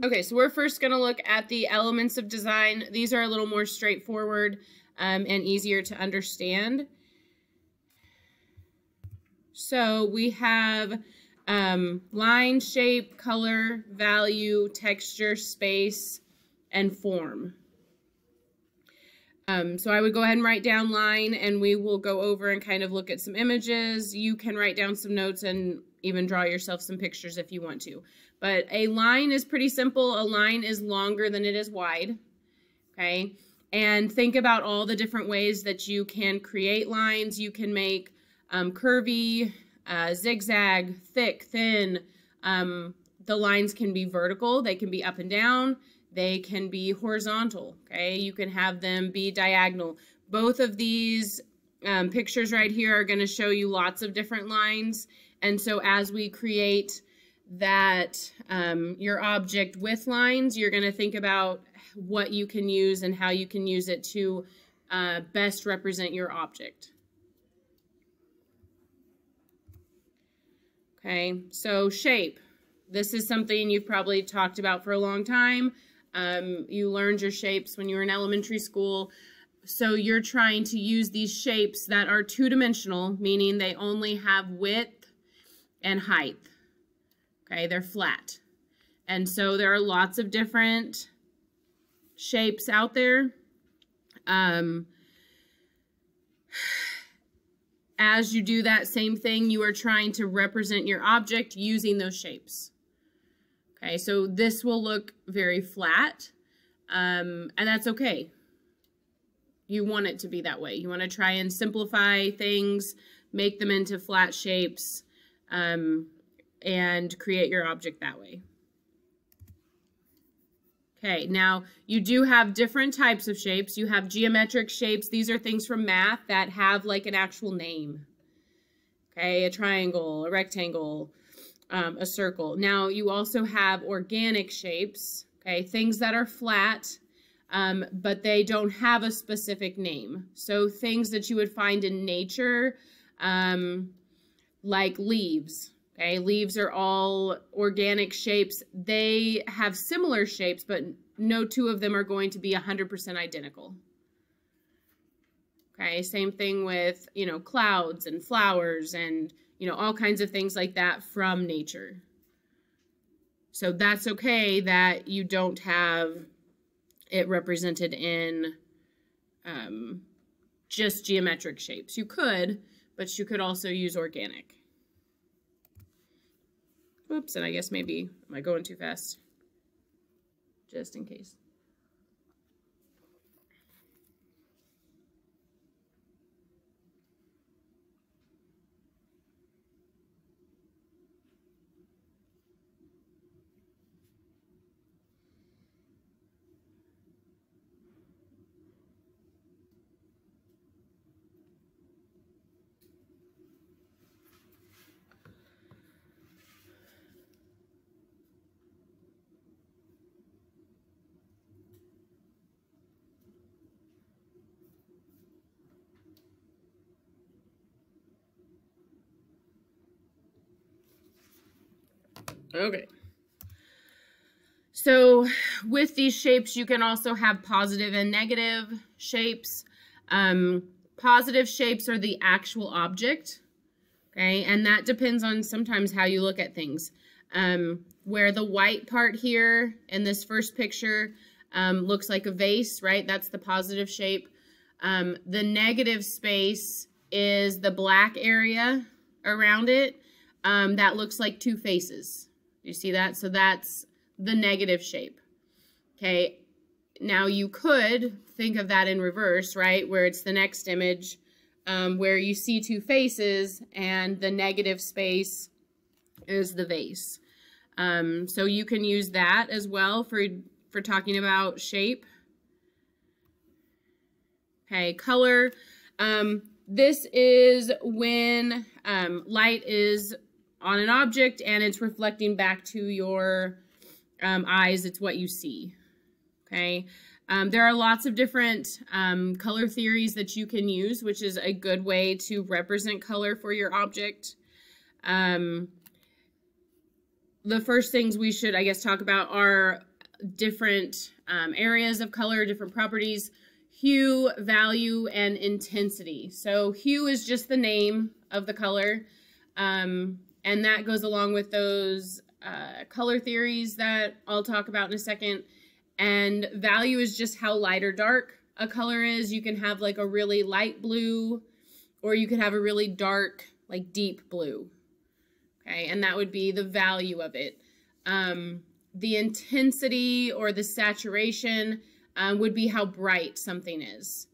Okay, so we're first going to look at the elements of design. These are a little more straightforward and easier to understand. So we have line, shape, color, value, texture, space, and form. So I would go ahead and write down line, and we will go over and kind of look at some images. You can write down some notes and even draw yourself some pictures if you want to. But a line is pretty simple. A line is longer than it is wide, okay? And think about all the different ways that you can create lines. You can make curvy, zigzag, thick, thin. The lines can be vertical. They can be up and down. They can be horizontal, okay? You can have them be diagonal. Both of these pictures right here are going to show you lots of different lines. And so as we create that your object with lines, you're going to think about what you can use and how you can use it to best represent your object. Okay, so shape. This is something you've probably talked about for a long time. You learned your shapes when you were in elementary school. So you're trying to use these shapes that are two-dimensional, meaning they only have width and height. Okay, they're flat. And so there are lots of different shapes out there. As you do that same thing, you are trying to represent your object using those shapes. Okay, so this will look very flat, and that's okay. You want it to be that way. You want to try and simplify things, make them into flat shapes, and create your object that way. Okay, now you do have different types of shapes. You have geometric shapes. These are things from math that have like an actual name. Okay, a triangle, a rectangle, a circle. Now you also have organic shapes, okay, things that are flat, but they don't have a specific name. So things that you would find in nature, like leaves. Okay, leaves are all organic shapes. They have similar shapes, but no two of them are going to be 100% identical. Okay, same thing with, you know, clouds and flowers and, you know, all kinds of things like that from nature. So that's okay that you don't have it represented in just geometric shapes. You could, but you could also use organic. Oops, and I guess maybe, am I going too fast? Just in case. Okay. So with these shapes, you can also have positive and negative shapes. Positive shapes are the actual object, okay? And that depends on sometimes how you look at things. Where the white part here in this first picture looks like a vase, right? That's the positive shape. The negative space is the black area around it. That looks like two faces. You see that? So that's the negative shape. Okay. Now you could think of that in reverse, right? Where it's the next image, where you see two faces and the negative space is the vase. So you can use that as well for talking about shape. Okay, color. This is when light is on an object and it's reflecting back to your eyes. It's what you see. Okay. There are lots of different color theories that you can use, which is a good way to represent color for your object. the first things we should, I guess, talk about are different areas of color, different properties: hue, value, and intensity. So hue is just the name of the color, and that goes along with those color theories that I'll talk about in a second. And value is just how light or dark a color is. You can have like a really light blue, or you could have a really dark, like deep blue. Okay, and that would be the value of it. The intensity or the saturation would be how bright something is.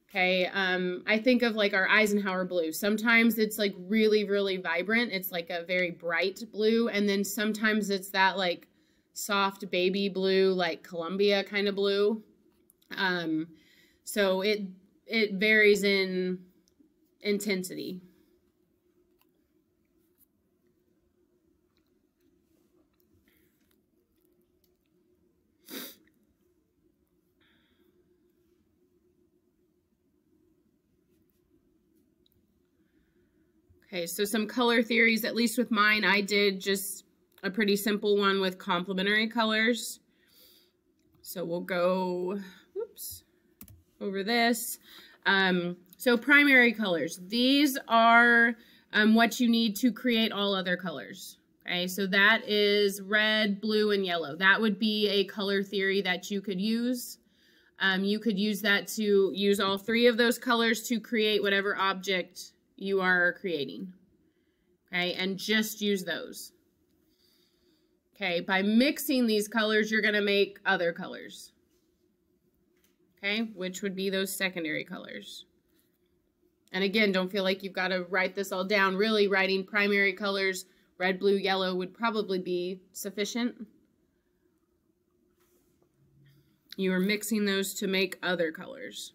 Okay, I think of like our Eisenhower blue. Sometimes it's like really, really vibrant. It's like a very bright blue. And then sometimes it's that like soft baby blue, like Columbia kind of blue. So it varies in intensity. Okay, so some color theories, at least with mine, I did just a pretty simple one with complementary colors. So we'll go, oops, over this. So primary colors, these are what you need to create all other colors. Okay, so that is red, blue, and yellow. That would be a color theory that you could use. You could use that to use all three of those colors to create whatever object you are creating. Okay, and just use those. Okay, by mixing these colors, you're going to make other colors. Okay, which would be those secondary colors. And again, don't feel like you've got to write this all down. Really, writing primary colors, red, blue, yellow, would probably be sufficient. You are mixing those to make other colors.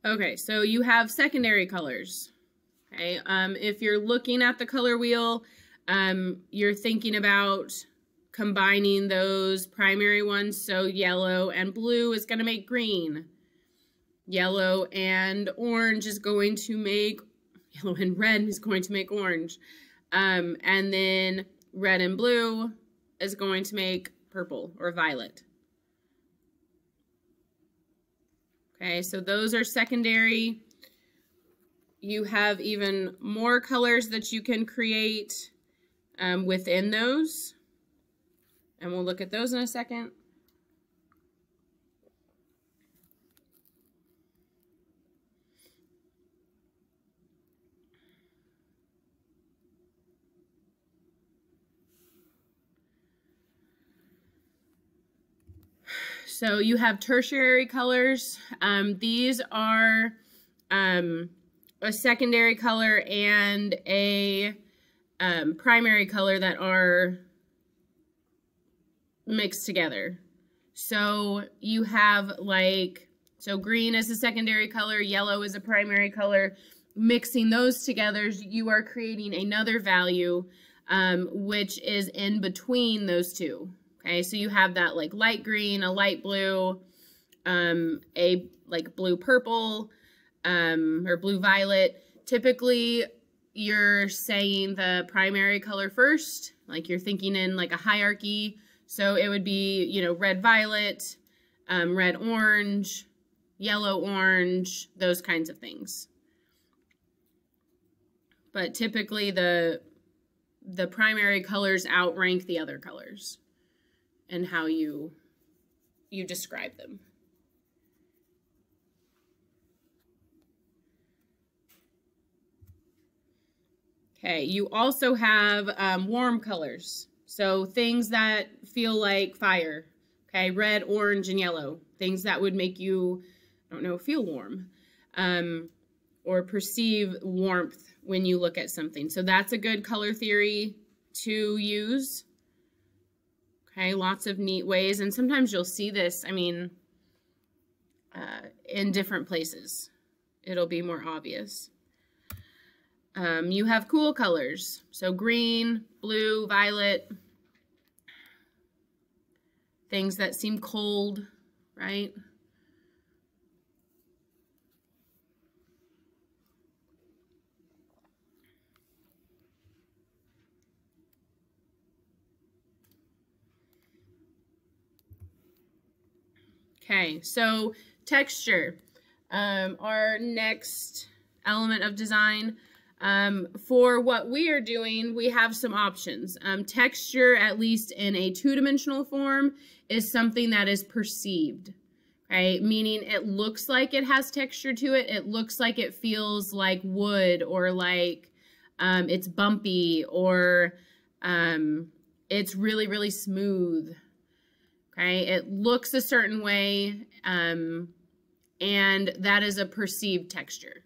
Okay, so you have secondary colors. Okay, if you're looking at the color wheel, you're thinking about combining those primary ones. So yellow and blue is going to make green. Yellow and orange is going to make, yellow and red is going to make orange. And then red and blue is going to make purple or violet. Okay, so those are secondary. You have even more colors that you can create within those. And we'll look at those in a second. So you have tertiary colors. These are a secondary color and a primary color that are mixed together. So you have like, so green is a secondary color, yellow is a primary color. Mixing those together, you are creating another value, which is in between those two. Okay, so you have that like light green, a light blue, a like blue purple, or blue violet. Typically, you're saying the primary color first, like you're thinking in like a hierarchy. So it would be, you know, red violet, red orange, yellow orange, those kinds of things. But typically the primary colors outrank the other colors and how you describe them. Okay, you also have warm colors. So things that feel like fire. Okay, red, orange, and yellow. Things that would make you, I don't know, feel warm. Or perceive warmth when you look at something. So that's a good color theory to use. Okay, lots of neat ways. And sometimes you'll see this, I mean, in different places. It'll be more obvious. You have cool colors. So green, blue, violet. things that seem cold, right? Okay, so texture, our next element of design. For what we are doing, we have some options. Texture, at least in a two-dimensional form, is something that is perceived, right? Meaning it looks like it has texture to it. It looks like it feels like wood, or like it's bumpy, or it's really, really smooth. Okay, it looks a certain way, and that is a perceived texture.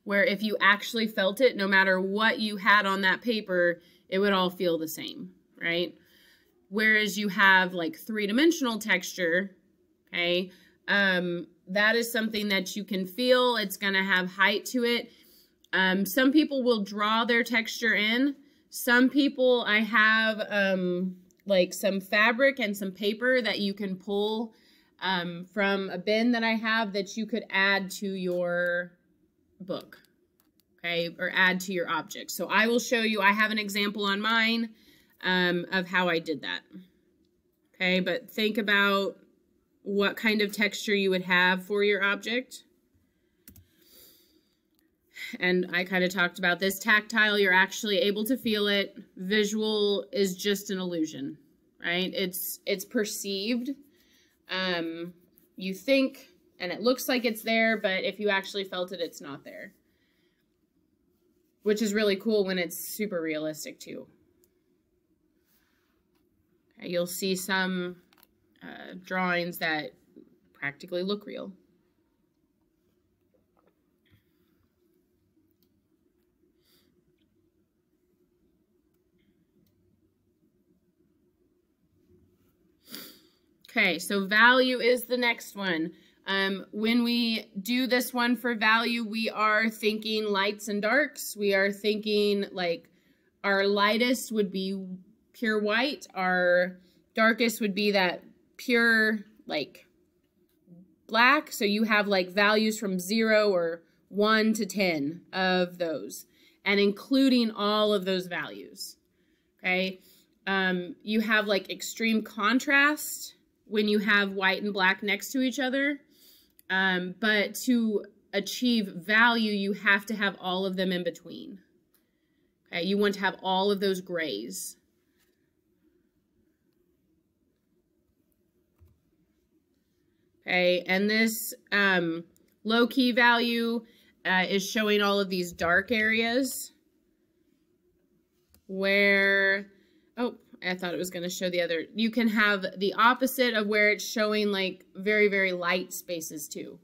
Where if you actually felt it, no matter what you had on that paper, it would all feel the same, right? Whereas you have like three-dimensional texture, okay, that is something that you can feel. It's going to have height to it. Some people will draw their texture in. Some people, I have like some fabric and some paper that you can pull from a bin that I have that you could add to your book, okay, or add to your object. So I will show you, I have an example on mine of how I did that. Okay, but think about what kind of texture you would have for your object. And I kind of talked about this. Tactile, you're actually able to feel it. Visual is just an illusion, right? It's perceived. You think, and it looks like it's there, but if you actually felt it, it's not there. Which is really cool when it's super realistic too. Okay, you'll see some drawings that practically look real. Okay, so value is the next one. When we do this one for value, we are thinking lights and darks. We are thinking like our lightest would be pure white. Our darkest would be that pure like black. So you have like values from 0 or 1 to 10 of those, and including all of those values. Okay, you have like extreme contrast when you have white and black next to each other. But to achieve value, you have to have all of them in between. Okay, you want to have all of those grays. Okay, and this low-key value is showing all of these dark areas where, oh, I thought it was going to show the other. You can have the opposite of where it's showing like very, very light spaces too.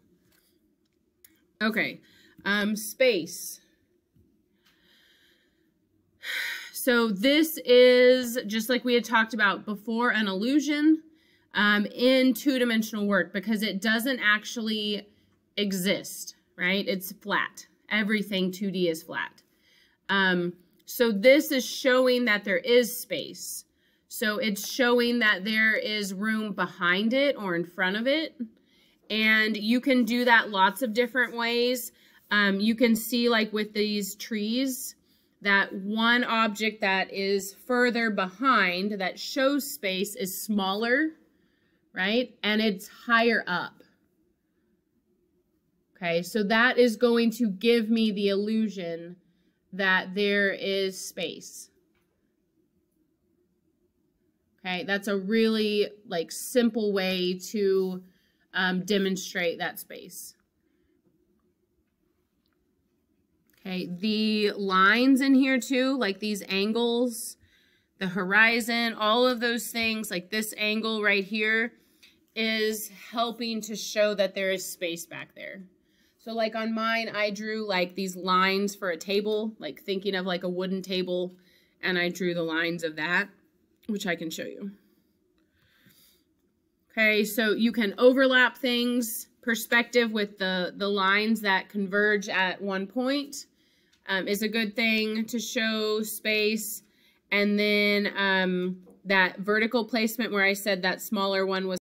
Okay, space. So this is, just like we had talked about before, an illusion in two-dimensional work because it doesn't actually exist, right? It's flat. Everything 2D is flat. So this is showing that there is space. So it's showing that there is room behind it or in front of it. And you can do that lots of different ways. You can see like with these trees that one object that is further behind that shows space is smaller, right? And it's higher up. Okay, so that is going to give me the illusion that there is space. Okay, that's a really like simple way to demonstrate that space. Okay, the lines in here too, like these angles, the horizon, all of those things, like this angle right here is helping to show that there is space back there. So like on mine, I drew like these lines for a table, like thinking of like a wooden table, and I drew the lines of that, which I can show you. Okay, so you can overlap things. Perspective with the lines that converge at one point is a good thing to show space. And then that vertical placement where I said that smaller one was